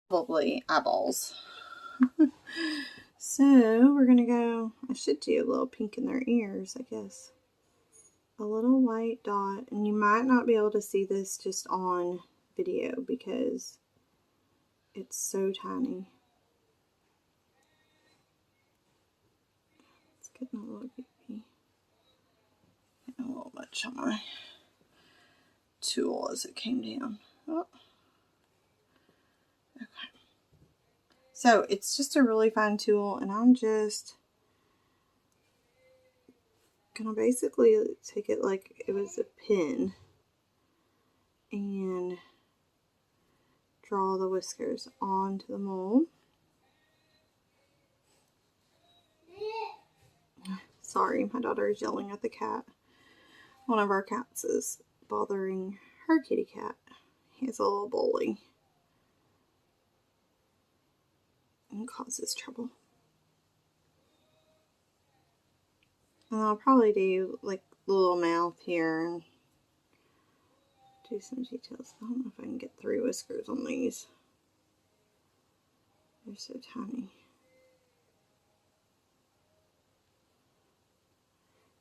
probably eyeballs. So we're going to go, I should do a little pink in their ears, I guess. A little white dot, and you might not be able to see this just on video because it's so tiny. It's getting a little goopy. Getting a little much on my tool as it came down. Oh. Okay. So it's just a really fine tool, and I'm just gonna basically take it like it was a pin and draw the whiskers onto the mold. Sorry, my daughter is yelling at the cat. One of our cats is bothering her kitty cat. He's a little bully and causes trouble. And I'll probably do like the little mouth here and do some details. I don't know if I can get 3 whiskers on these. They're so tiny.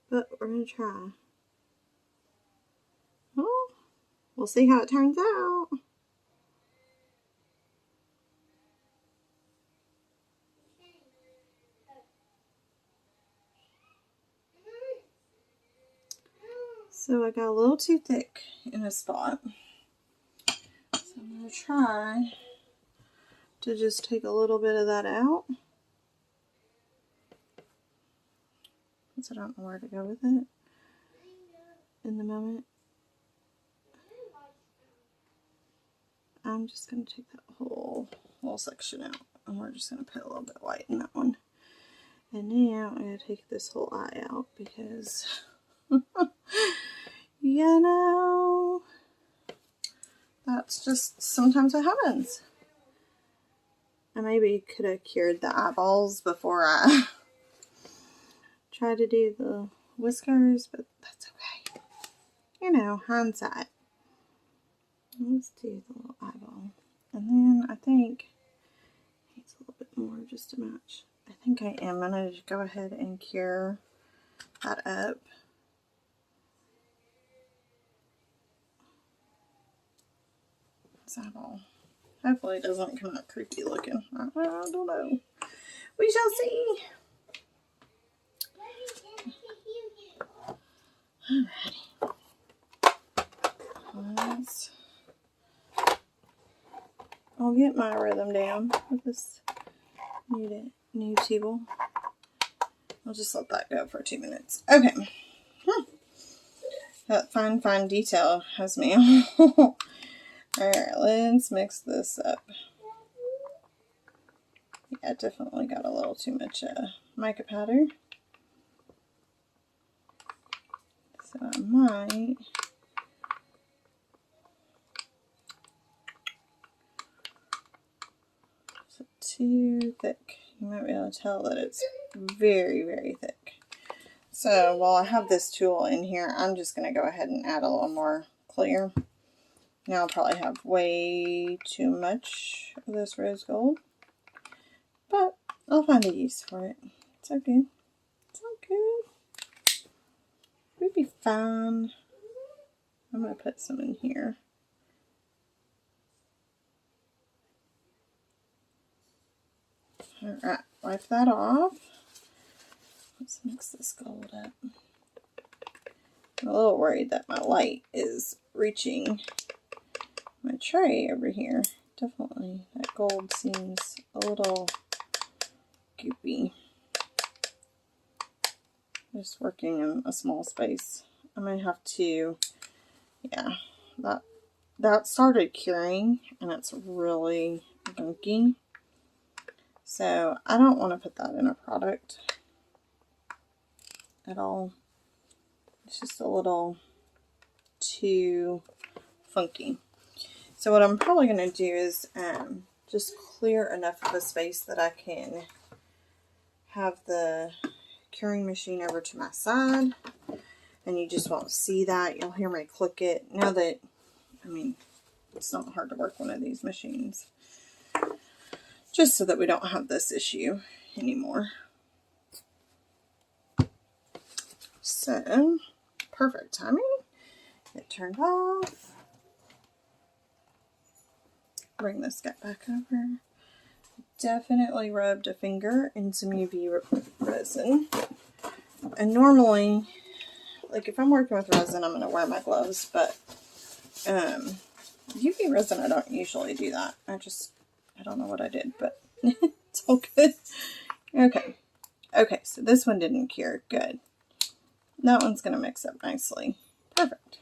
But we're going to try. Oh, we'll see how it turns out. So I got a little too thick in a spot. So I'm going to try to just take a little bit of that out. Because I don't know where to go with it in the moment. I'm just going to take that whole section out. And we're just going to put a little bit of white in that one. And now I'm going to take this whole eye out because, you know, that's just sometimes what happens. I maybe could have cured the eyeballs before I try to do the whiskers, but that's okay. You know, hindsight. Let's do the little eyeball. And then I think it's a little bit more just to match. I think I am going to go ahead and cure that up. This eyeball. Hopefully it doesn't come out creepy looking. I don't know. We shall see. Alrighty. I'll get my rhythm down with this new tool. I'll just let that go for 2 minutes. Okay. That fine detail has me. Alright, let's mix this up. Yeah, definitely got a little too much mica powder. So I might too thick. You might be able to tell that it's very thick. So while I have this tool in here, I'm just going to go ahead and add a little more clear. Now I'll probably have way too much of this rose gold, but I'll find a use for it. It's all good. It's all good. We'd be fine. I'm going to put some in here. Alright, wipe that off. Let's mix this gold up. I'm a little worried that my light is reaching my tray over here. Definitely, that gold seems a little goopy. Just working in a small space. I might have to, yeah, that started curing and it's really gunky. So I don't want to put that in a product at all. It's just a little too funky. So what I'm probably going to do is just clear enough of a space that I can have the curing machine over to my side. And you just won't see that. You'll hear me click it. Now that, I mean, it's not hard to work one of these machines. just so that we don't have this issue anymore. So, perfect timing. It turned off. Bring this guy back over. Definitely rubbed a finger in some UV resin. And normally, like if I'm working with resin, I'm going to wear my gloves, but UV resin, I don't usually do that. I don't know what I did, but it's all good. Okay, so this one didn't cure. Good. That one's going to mix up nicely. Perfect.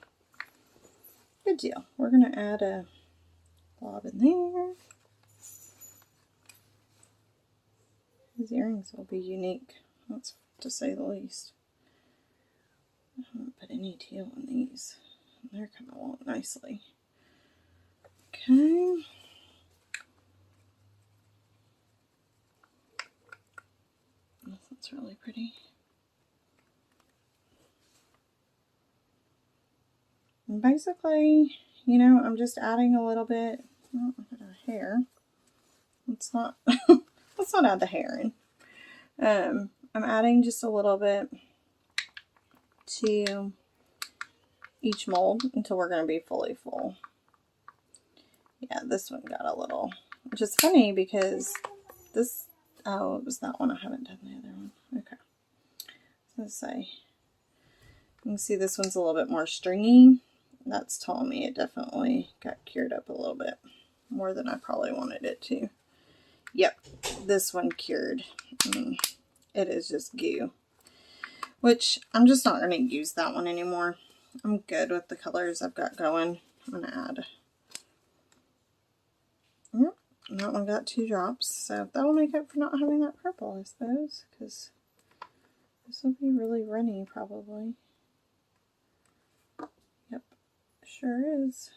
Good deal. We're going to add a blob in there. These earrings will be unique, that's to say the least. I haven't put any teal on these. They're coming along nicely. Okay. That's really pretty. And basically, you know, I'm just adding a little bit. Oh, look at our hair. Let's not add the hair in. I'm adding just a little bit to each mold until we're going to be fully full. Yeah, this one got a little, which is funny because this, oh, it was that one. I haven't done the other one. Okay. Let's say, you can see this one's a little bit more stringy. That's telling me it definitely got cured up a little bit more than I probably wanted it to. Yep, this one cured. It is just goo, which I'm just not going to use that one anymore. I'm good with the colors I've got going. I'm going to add. Yep, that one got 2 drops, so that'll make up for not having that purple, I suppose, because this will be really runny probably. Yep, sure is.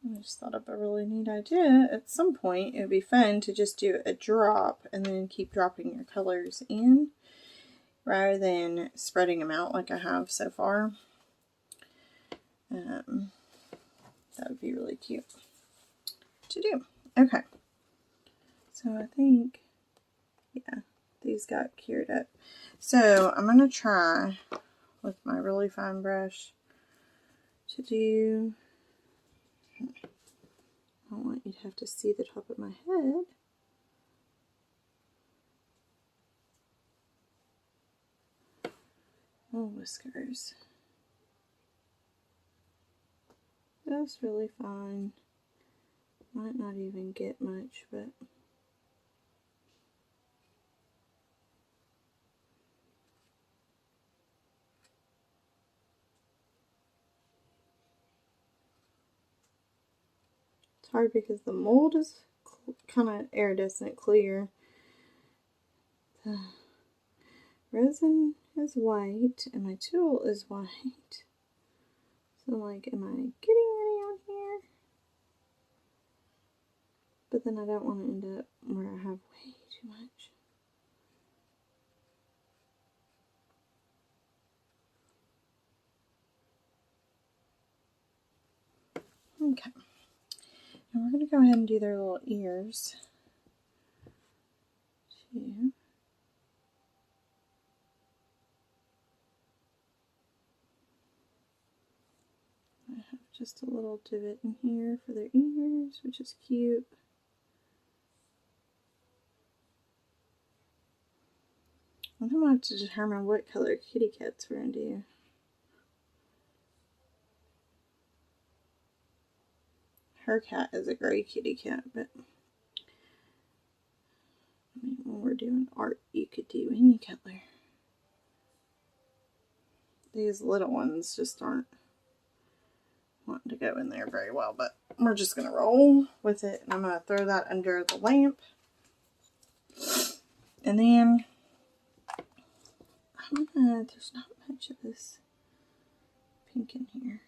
I just thought of a really neat idea. At some point, it would be fun to just do a drop and then keep dropping your colors in rather than spreading them out like I have so far. That would be really cute to do. Okay. So I think, yeah, these got cured up. So I'm going to try with my really fine brush to do, I don't want you to have to see the top of my head. Oh, whiskers. That's really fine. Might not even get much, but it's hard because the mold is kind of iridescent clear. The resin is white and my tool is white. So like, am I getting any on here? But then I don't want to end up where I have way too much. Okay. And we're going to go ahead and do their little ears too. I have just a little divot in here for their ears, which is cute. And then we'll have to determine what color kitty cats we're going to do. Her cat is a gray kitty cat, but I mean, when we're doing art, you could do any color. These little ones just aren't wanting to go in there very well, but we're just going to roll with it. And I'm going to throw that under the lamp. And then there's not much of this pink in here.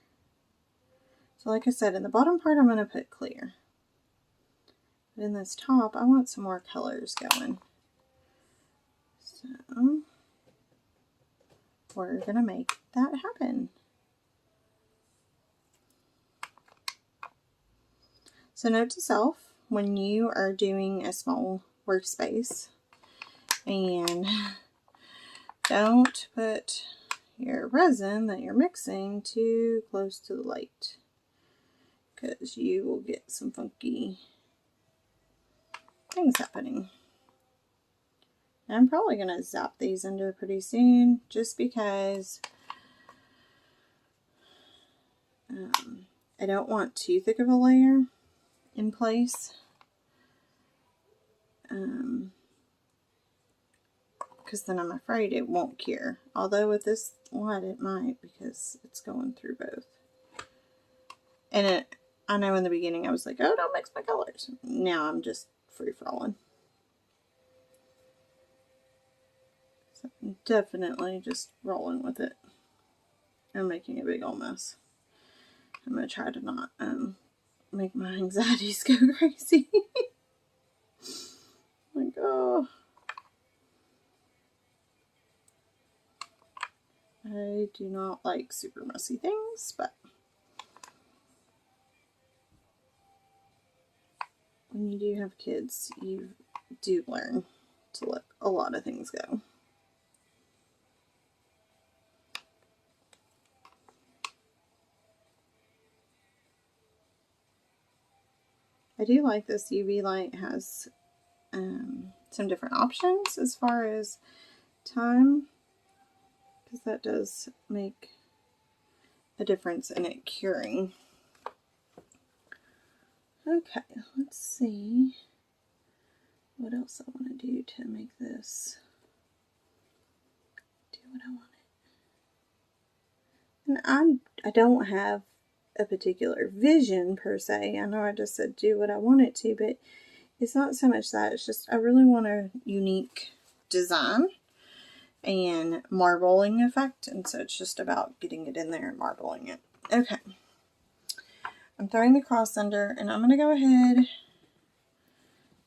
So like I said, in the bottom part, I'm going to put clear. But in this top, I want some more colors going. So we're going to make that happen. So note to self, when you are doing a small workspace, and don't put your resin that you're mixing too close to the light, because you will get some funky things happening. And I'm probably going to zap these under pretty soon, just because I don't want too thick of a layer in place. Because then I'm afraid it won't cure. Although with this light it might, because it's going through both. And I know in the beginning I was like, oh, don't mix my colors. Now I'm just free-for-alling. So I'm definitely just rolling with it. I'm making a big old mess. I'm going to try to not make my anxieties go crazy. Like, oh. I do not like super messy things, but when you do have kids, you do learn to let a lot of things go. I do like this UV light. Has some different options as far as time, because that does make a difference in it curing. Okay, let's see what else I want to do to make this do what I want it. And I don't have a particular vision per se. I know I just said do what I want it to, but it's not so much that. It's just I really want a unique design and marbling effect, and so it's just about getting it in there and marbling it. Okay, I'm throwing the cross under, and I'm going to go ahead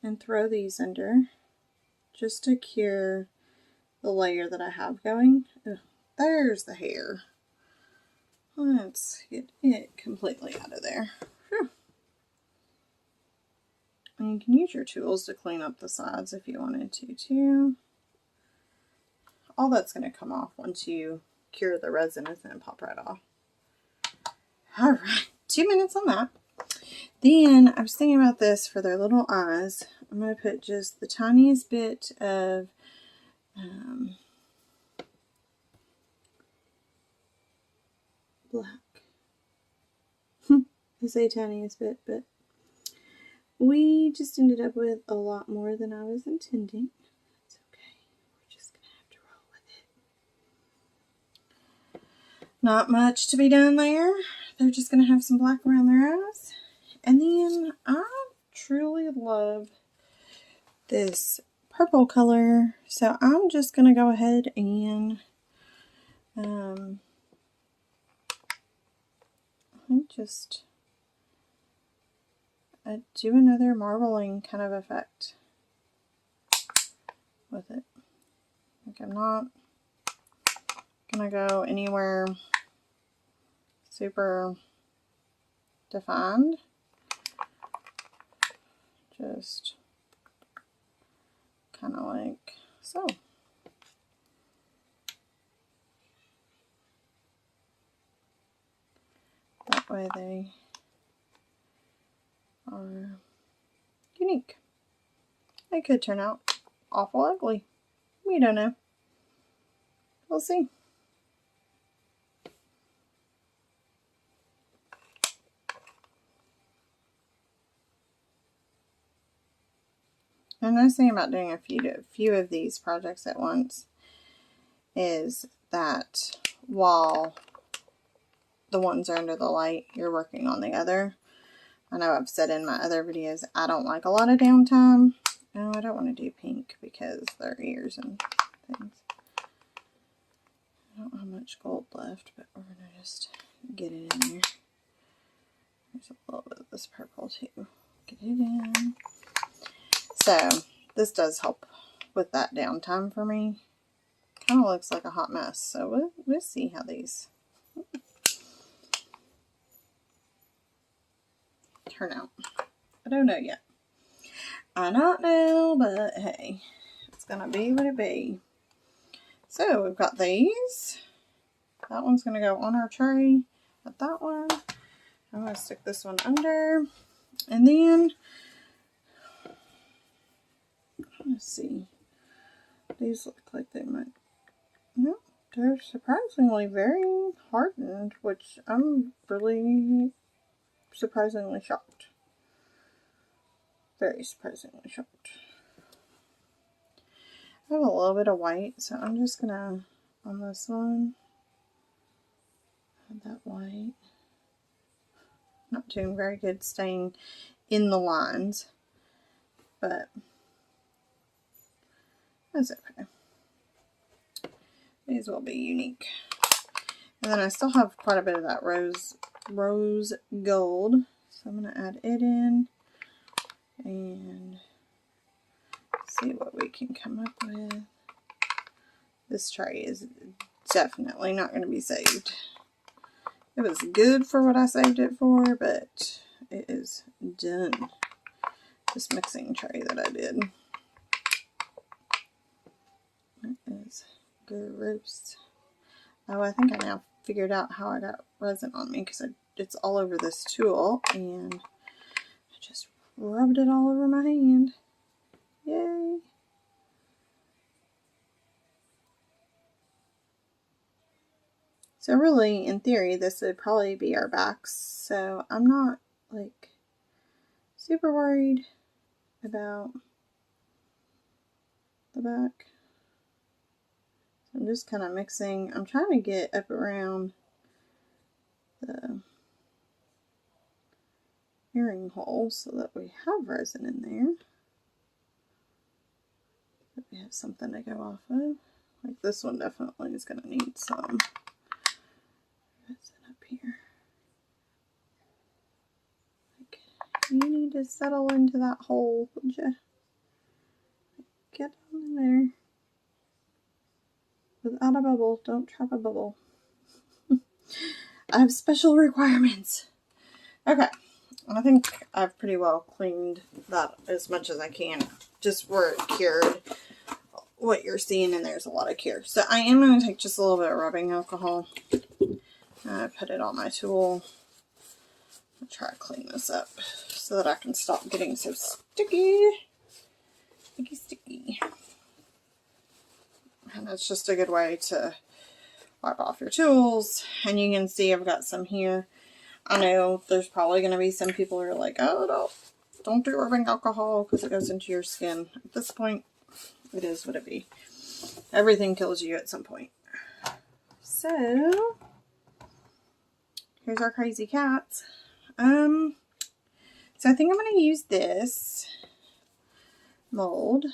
and throw these under just to cure the layer that I have going. Ugh, there's the hair. Let's get it completely out of there. Whew. And you can use your tools to clean up the sides if you wanted to too. All that's going to come off once you cure the resin is going to pop right off. Alright, 2 minutes on that. Then I was thinking about this for their little eyes. I'm going to put just the tiniest bit of black. I say tiniest bit, but we just ended up with a lot more than I was intending. It's okay. We're just going to have to roll with it. Not much to be done there. They're just going to have some black around their eyes. And then I truly love this purple color. So I'm just going to go ahead and just do another marbling kind of effect with it. Like, I'm not gonna go anywhere super defined. Just kind of like so. That way they are unique. They could turn out awful ugly. We don't know. We'll see. And the nice thing about doing a few of these projects at once is that while the ones are under the light, you're working on the other. I know I've said in my other videos, I don't like a lot of downtime. No, I don't want to do pink because their ears and things. I don't have much gold left, but we're going to just get it in there. There's a little bit of this purple too. Get it in. So this does help with that downtime for me. Kind of looks like a hot mess, so we'll see how these turn out. don't know yet. I don't know, but hey, it's gonna be what it be. So we've got these. That one's gonna go on our tray. Got that one. I'm gonna stick this one under, and then let's see. These look like they might. No, they're surprisingly very hardened, which I'm really surprisingly shocked. Very surprisingly shocked. I have a little bit of white, so I'm just gonna, on this one, add that white. Not doing very good staying in the lines, but that's okay. These will be unique. And then I still have quite a bit of that rose gold, so I'm gonna add it in and see what we can come up with. This tray is definitely not going to be saved. It was good for what I saved it for, but it is done. This mixing tray that I did. That is gross. Oh, I think I now figured out how I got resin on me, because it's all over this tool, and I just rubbed it all over my hand. Yay! So really, in theory, this would probably be our backs, so I'm not, like, super worried about the back. So I'm just kind of mixing. I'm trying to get up around the earring holes so that we have resin in there. That we have something to go off of. Like this one definitely is going to need some resin up here. Like, you need to settle into that hole, would you? Get on in there. Without a bubble, don't trap a bubble. I have special requirements. Okay, I think I've pretty well cleaned that as much as I can, just where it cured. What you're seeing in there is a lot of cure. So I am going to take just a little bit of rubbing alcohol. Put it on my tool. I'll try to clean this up so that I can stop getting so sticky. Sticky. And it's just a good way to wipe off your tools. And you can see I've got some here. I know there's probably going to be some people who are like, oh, don't do rubbing alcohol because it goes into your skin. At this point, it is what it be. Everything kills you at some point. So, here's our crazy cats. So I think I'm going to use this mold.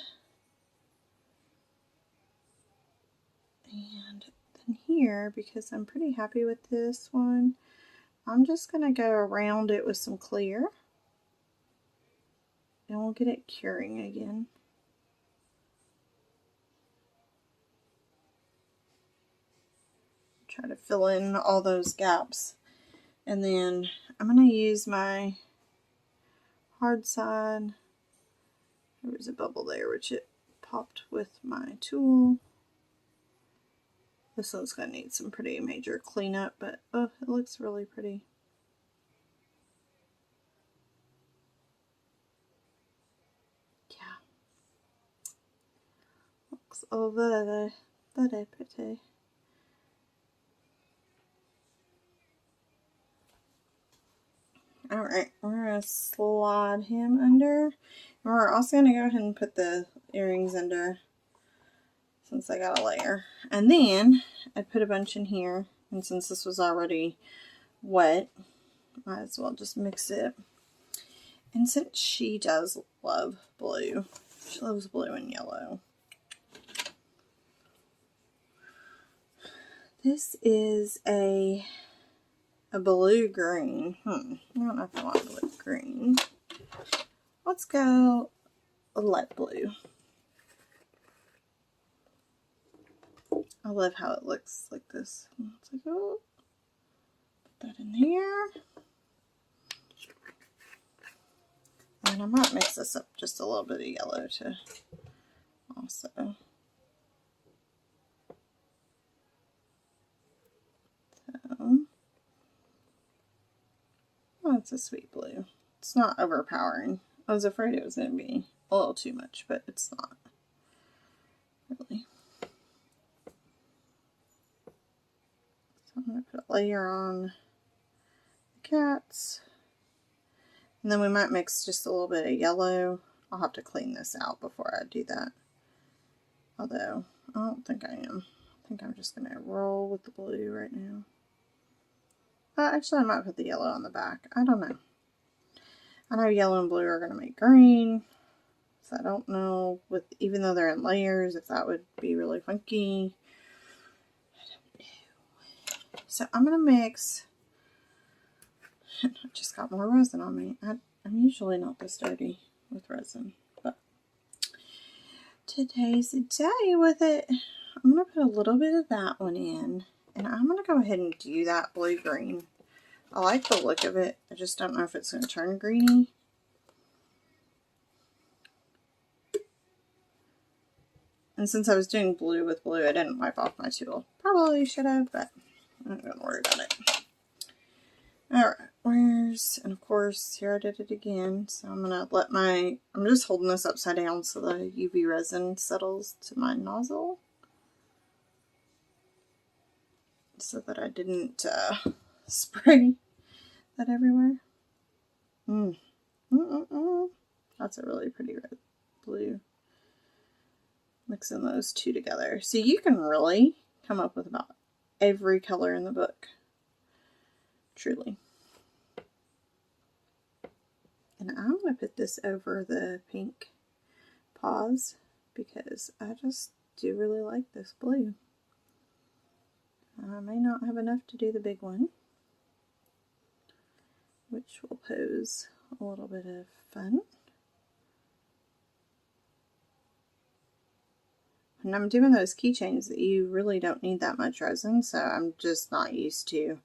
And then here, because I'm pretty happy with this one, I'm just going to go around it with some clear. And we'll get it curing again. Try to fill in all those gaps. And then I'm going to use my hard side. There was a bubble there, which it popped with my tool. This one's going to need some pretty major cleanup, but oh, it looks really pretty. Yeah. Looks all very, very pretty. Alright, we're going to slide him under. And we're also going to go ahead and put the earrings under, since I got a layer. And then I put a bunch in here, and since this was already wet, might as well just mix it. And since she does love blue, she loves blue and yellow. This is a blue green. I don't know if I want blue green. Let's go light blue. I love how it looks like this. It's like, oh, put that in here. And And I might mix this up just a little bit of yellow to also. So, oh, it's a sweet blue. It's not overpowering. I was afraid it was going to be a little too much, but it's not really. So I'm going to put a layer on the cats. And then we might mix just a little bit of yellow. I'll have to clean this out before I do that. Although, I don't think I am. I think I'm just going to roll with the blue right now. Actually, I might put the yellow on the back. I don't know. I know yellow and blue are going to make green. So I don't know, even though they're in layers, if that would be really funky. I don't know. So I'm going to mix. I just got more resin on me. I'm usually not this dirty with resin, but today's the day with it. I'm going to put a little bit of that one in, and I'm going to go ahead and do that blue-green. I like the look of it. I just don't know if it's going to turn greeny. And since I was doing blue with blue, I didn't wipe off my tool. Probably should have, but I'm not going to worry about it. Alright, and of course, here I did it again. So I'm going to let I'm just holding this upside down so the UV resin settles to my nozzle. So that I didn't spray that everywhere. That's a really pretty red blue. Mixing those two together. So you can really come up with about every color in the book. Truly. And I'm going to put this over the pink paws because I just do really like this blue. I may not have enough to do the big one, which will pose a little bit of fun. And I'm doing those keychains that you really don't need that much resin, so I'm just not used to,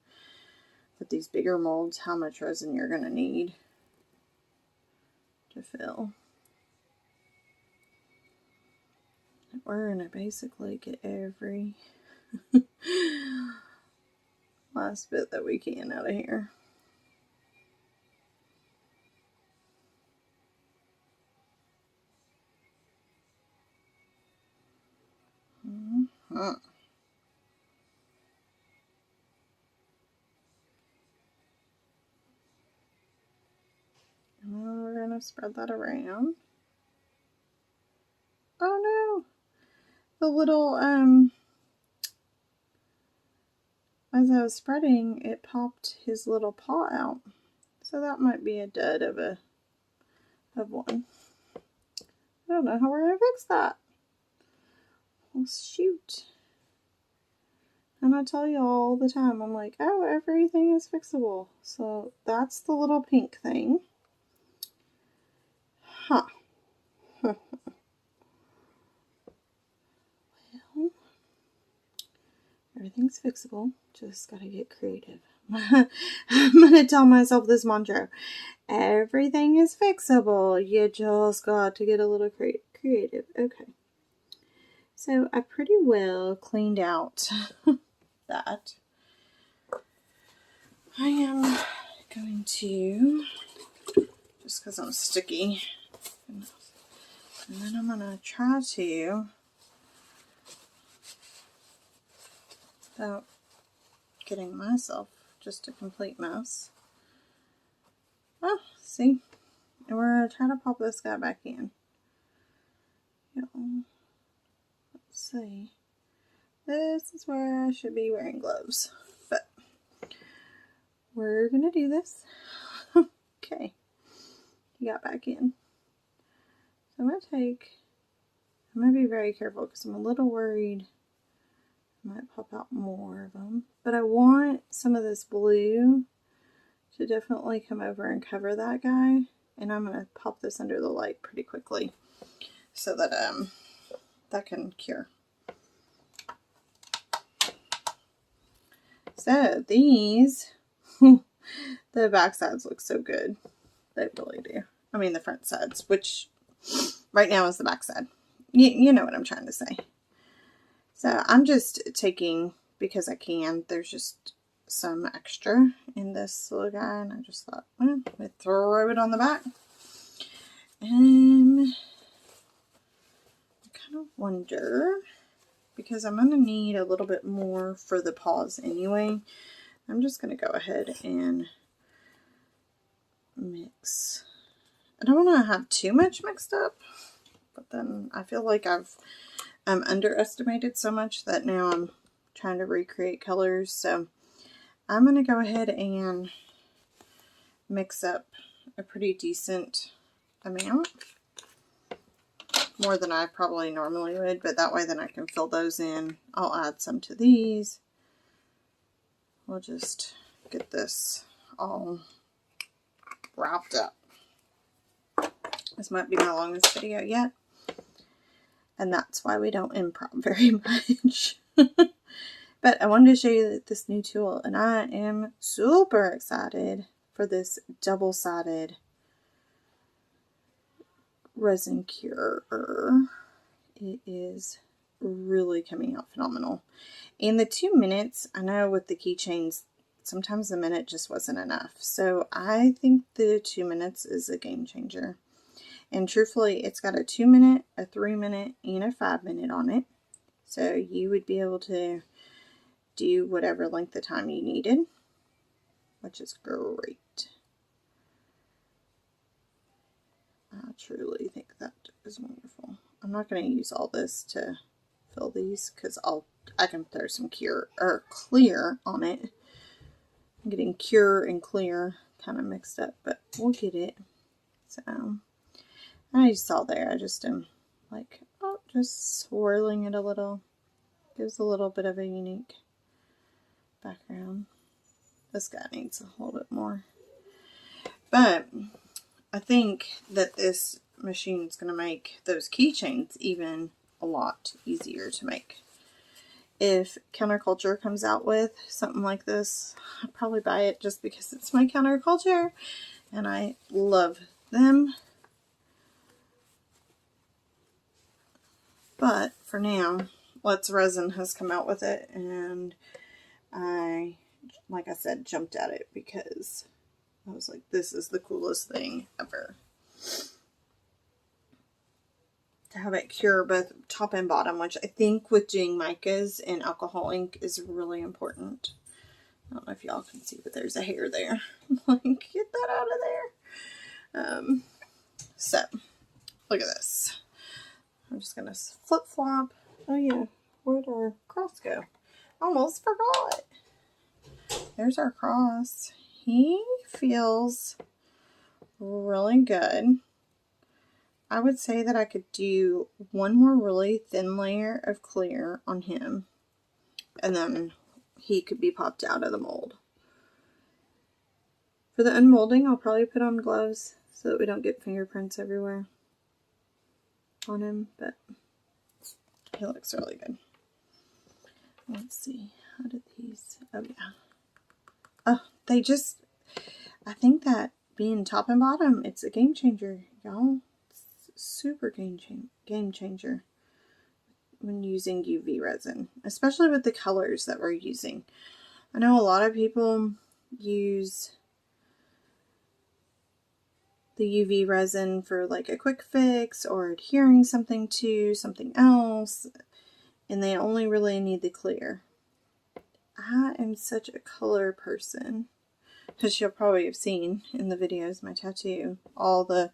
with these bigger molds, how much resin you're going to need to fill. We're going to basically get every last bit that we can out of here. And we're going to spread that around. Oh no! The little, as I was spreading, it popped his little paw out. So that might be a dud of one. I don't know how we're going to fix that. Well, shoot. And I tell you all the time, I'm like, oh, everything is fixable. So that's the little pink thing. Huh. Well, everything's fixable. Just gotta get creative. I'm gonna tell myself this mantra. Everything is fixable. You just got to get a little creative. Okay. So I pretty well cleaned out that. I am going to, just because I'm sticky, and then I'm going to try to, without getting myself just a complete mess. Oh, see? And we're going to try to pop this guy back in. Let's see. This is where I should be wearing gloves. But we're going to do this. Okay. He got back in. So I'm going to be very careful because I'm a little worried I might pop out more of them. But I want some of this blue to definitely come over and cover that guy. And I'm going to pop this under the light pretty quickly so that that can cure. So these, the back sides look so good. They really do. I mean the front sides, which right now is the back side. You know what I'm trying to say. So I'm just taking, because I can, there's just some extra in this little guy, and I just thought, well, we'd throw it on the back. And I kind of wonder, because I'm going to need a little bit more for the paws anyway, I'm just going to go ahead and mix. I don't want to have too much mixed up, but then I feel like I've underestimated so much that now I'm trying to recreate colors. So I'm going to go ahead and mix up a pretty decent amount, more than I probably normally would, but that way then I can fill those in. I'll add some to these. We'll just get this all wrapped up. This might be my longest video yet, and that's why we don't improv very much. But I wanted to show you this new tool, and I am super excited for this double-sided resin curer. It is really coming out phenomenal. And the 2 minutes, I know with the keychains, sometimes a minute just wasn't enough. So I think the 2 minutes is a game changer. And truthfully, it's got a 2 minute, a 3 minute, and a 5 minute on it. So you would be able to do whatever length of time you needed, which is great. I truly think that is wonderful. I'm not going to use all this to fill these, because I can throw some clear on it. I'm getting cure and clear kind of mixed up, but we'll get it. So I just saw there, I just am like, oh, just swirling it a little. Gives a little bit of a unique background. This guy needs a little bit more. But I think that this machine is going to make those keychains even a lot easier to make. If Counterculture comes out with something like this, I'll probably buy it just because it's my Counterculture and I love them. But for now, Let's Resin has come out with it, and I, like I said, jumped at it because I was like, this is the coolest thing ever. To have it cure both top and bottom, which I think with doing micas and alcohol ink is really important. I don't know if y'all can see, but there's a hair there. I'm like, get that out of there. So, look at this. I'm just going to flip-flop. Oh yeah, where'd our cross go? Almost forgot. There's our cross. He feels really good. I would say that I could do one more really thin layer of clear on him, and then he could be popped out of the mold. For the unmolding, I'll probably put on gloves so that we don't get fingerprints everywhere on him, but he looks really good. Let's see, how did these, oh yeah. Oh, they just, I think that being top and bottom, it's a game changer, y'all. Super game changer when using UV resin, especially with the colors that we're using. I know a lot of people use the UV resin for like a quick fix or adhering something to something else, and they only really need the clear. I am such a color person, as you'll probably have seen in the videos, my tattoo, all the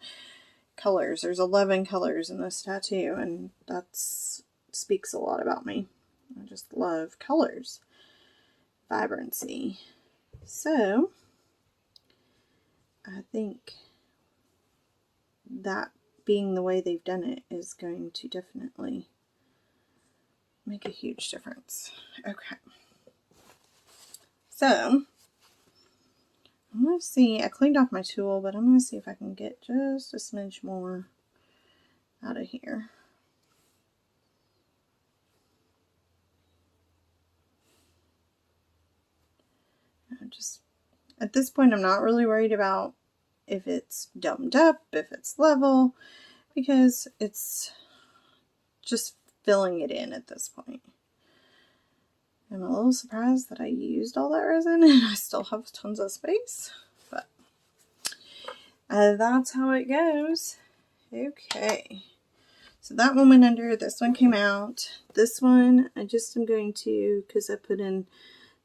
colors. There's 11 colors in this tattoo, and that speaks a lot about me. I just love colors, vibrancy. So I think that being the way they've done it is going to definitely make a huge difference. Okay, so I'm going to see, I cleaned off my tool, but I'm going to see if I can get just a smidge more out of here. At this point, I'm not really worried about if it's domed up, if it's level, because it's just filling it in at this point. I'm a little surprised that I used all that resin and I still have tons of space, but that's how it goes. Okay, so that one went under, this one came out. This one, I just am going to, because I put in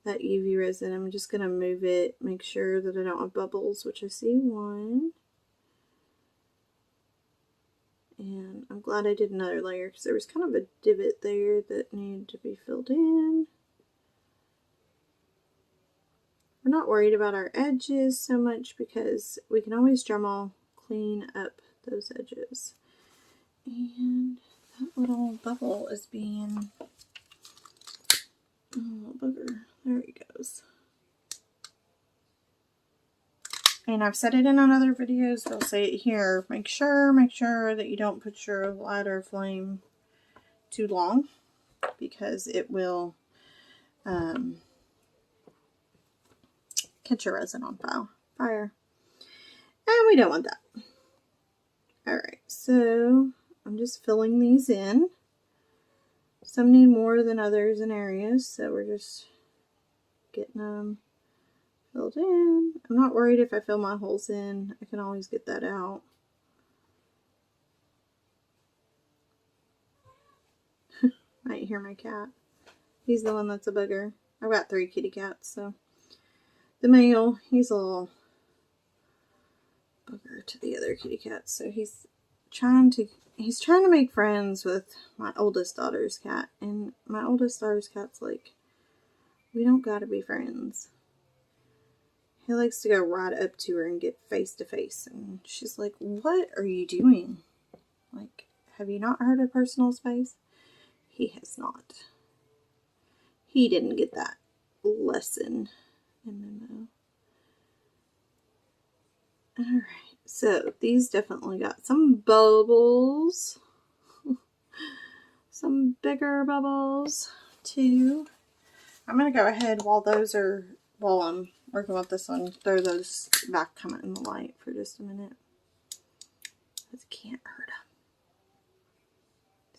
that UV resin, I'm just going to move it, make sure that I don't have bubbles, which I see one. And I'm glad I did another layer because there was kind of a divot there that needed to be filled in. We're not worried about our edges so much because we can always Dremel clean up those edges. And that little bubble is being, oh booger, there he goes. And I've said it in other videos, but I'll say it here. Make sure that you don't put your lighter flame too long because it will catch your resin on fire. And we don't want that. Alright, so I'm just filling these in. Some need more than others in areas, so we're just getting them filled in. I'm not worried if I fill my holes in. I can always get that out. Might hear my cat. He's the one that's a bugger. I've got 3 kitty cats, so the male, he's a little bugger to the other kitty cats, so he's trying to make friends with my oldest daughter's cat, and my oldest daughter's cat's like, we don't gotta be friends. He likes to go right up to her and get face to face, and she's like, what are you doing? Like, have you not heard of personal space? He has not. He didn't get that lesson and memo. Alright, so these definitely got some bubbles. Some bigger bubbles too. I'm going to go ahead while I'm working with this one, throw those back kind of in the light for just a minute. Because it can't hurt them.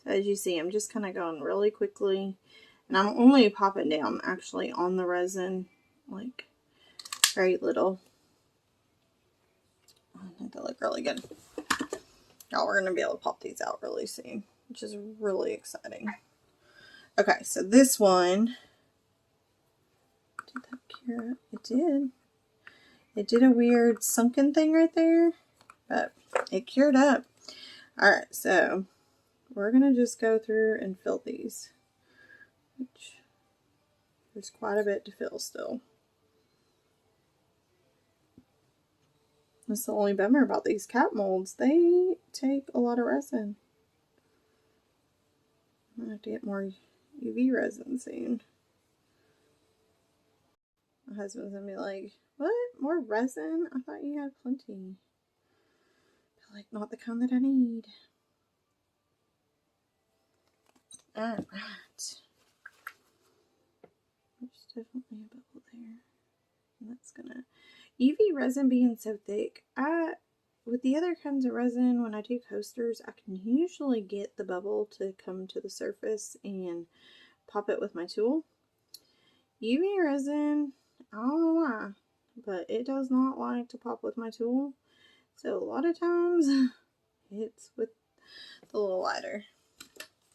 So as you see, I'm just kind of going really quickly. And I'm only popping down actually on the resin, like very little. I think they look really good. Now we're going to be able to pop these out really soon, which is really exciting. Okay, so this one, did that cure up? It did. It did a weird sunken thing right there, but it cured up. Alright, so we're going to just go through and fill these, which there's quite a bit to fill still. That's the only bummer about these cat molds. They take a lot of resin. I'm going to have to get more UV resin soon. My husband's going to be like, what? More resin? I thought you had plenty. But like, not the kind that I need. Alright. There's definitely a bubble there. And that's going to... UV resin being so thick, with the other kinds of resin, when I do coasters, I can usually get the bubble to come to the surface and pop it with my tool. UV resin, I don't know why, but it does not like to pop with my tool. So a lot of times, it's with the little lighter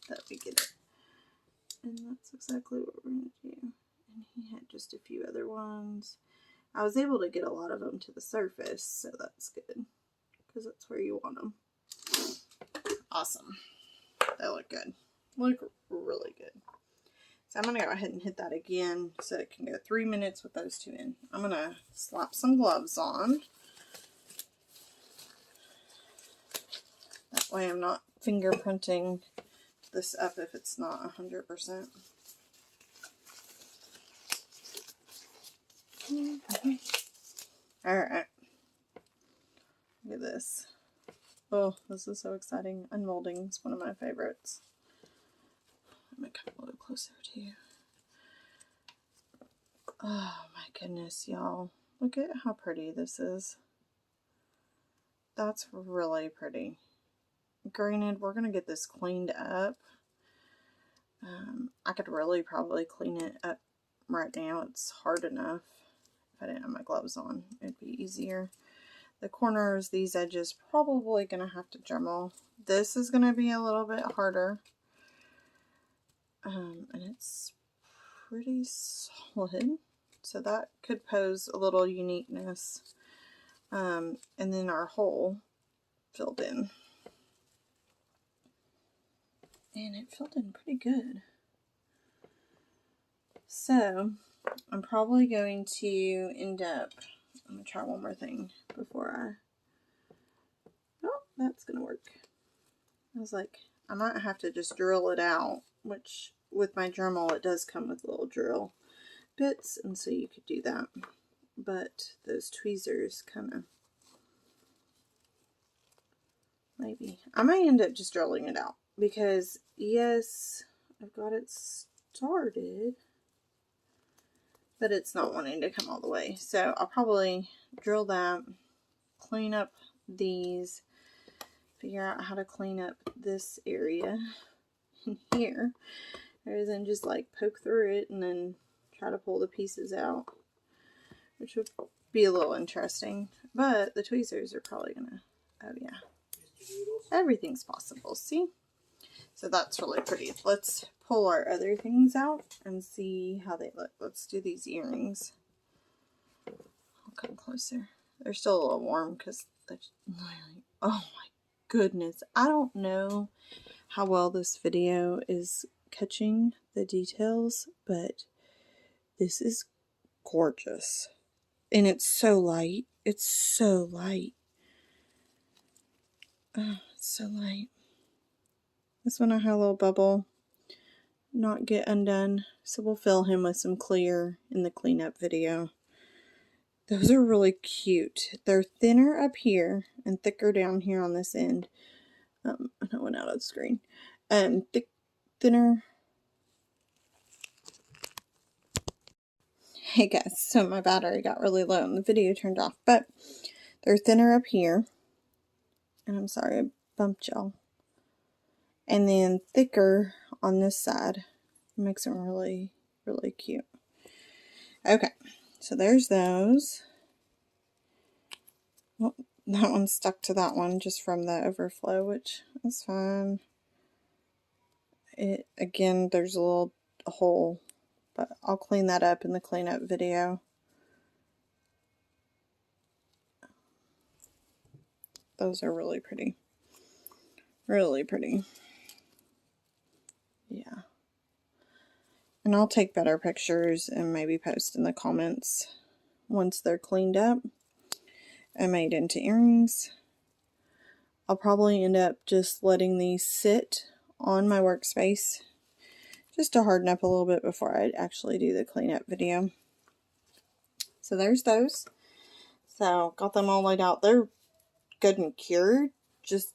that we get it. And that's exactly what we're going to do. And he had just a few other ones. I was able to get a lot of them to the surface, so that's good, because that's where you want them. Awesome. They look good. Look really good. So I'm going to go ahead and hit that again so it can go 3 minutes with those two in. I'm going to slap some gloves on. That way I'm not fingerprinting this up if it's not 100%. Alright. Look at this. Oh, this is so exciting. Unmolding is one of my favorites. Let me come a little closer to you. Oh my goodness, y'all. Look at how pretty this is. That's really pretty. Granted, we're going to get this cleaned up. I could really probably clean it up right now. It's hard enough. If I didn't have my gloves on, it'd be easier. The corners, these edges, probably going to have to Dremel. This is going to be a little bit harder. And it's pretty solid. So that could pose a little uniqueness. And then our hole filled in. And it filled in pretty good. So I'm probably going to end up, I'm going to try one more thing before oh, that's going to work. I was like, I might have to just drill it out, which with my Dremel, it does come with little drill bits, and so you could do that. But those tweezers kind of, maybe. I might end up just drilling it out because, yes, I've got it started, but it's not wanting to come all the way. So I'll probably drill that, clean up these, figure out how to clean up this area in here, rather than just like poke through it and then try to pull the pieces out, which would be a little interesting. But the tweezers are probably gonna, oh yeah, everything's possible, see? So that's really pretty. Let's pull our other things out and see how they look. Let's do these earrings. I'll come closer. They're still a little warm because they're really, oh my goodness. I don't know how well this video is catching the details, but this is gorgeous. And it's so light. It's so light. Oh, it's so light. This one I had a little bubble not get undone, so we'll fill him with some clear in the cleanup video. Those are really cute. They're thinner up here and thicker down here on this end. I went out of the screen. Thinner. Hey guys, so my battery got really low and the video turned off, but they're thinner up here. And I'm sorry I bumped y'all. And then thicker on this side. It makes them really, really cute. Okay, so there's those. Well, that one stuck to that one just from the overflow, which is fine. Again, there's a little hole, but I'll clean that up in the cleanup video. Those are really pretty. Really pretty. Yeah. And I'll take better pictures and maybe post in the comments once they're cleaned up and made into earrings. I'll probably end up just letting these sit on my workspace just to harden up a little bit before I actually do the cleanup video. So there's those. So got them all laid out. They're good and cured. Just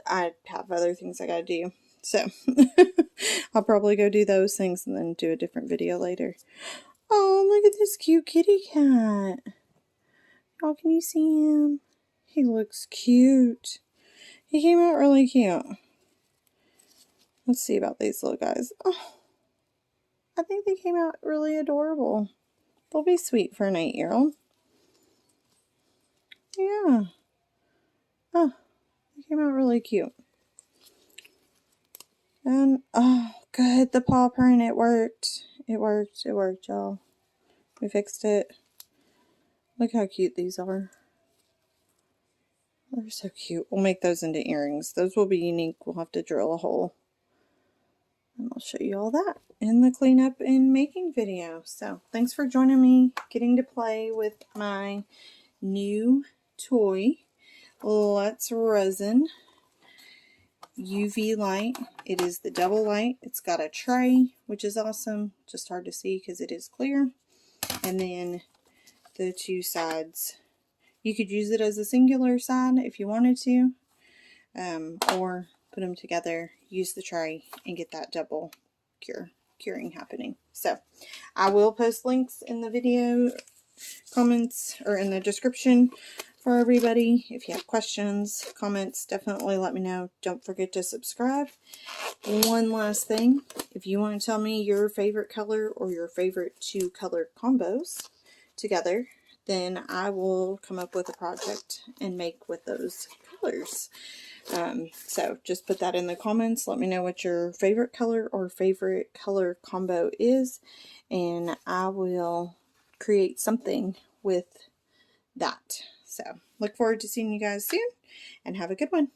I have other things I gotta do. So I'll probably go do those things and then do a different video later. Oh, look at this cute kitty cat. Oh, can you see him? He looks cute. He came out really cute. Let's see about these little guys. Oh, I think they came out really adorable. They'll be sweet for an 8-year-old. Yeah. Oh, they came out really cute. And, oh, good. The paw print, it worked. It worked, y'all. We fixed it. Look how cute these are. They're so cute. We'll make those into earrings. Those will be unique. We'll have to drill a hole. And I'll show you all that in the cleanup and making video. So, thanks for joining me, getting to play with my new toy. Let's Resin UV Light. It is the double light. It's got a tray, which is awesome. Just hard to see because it is clear. And then the two sides. You could use it as a singular side if you wanted to, or put them together, use the tray, and get that double curing happening. So I will post links in the video comments or in the description for everybody. If you have questions, comments, definitely let me know. Don't forget to subscribe. One last thing, if you want to tell me your favorite color or your favorite 2 color combos together, then I will come up with a project and make with those colors. So just put that in the comments. Let me know what your favorite color or favorite color combo is, and I will create something with that. So look forward to seeing you guys soon, and have a good one.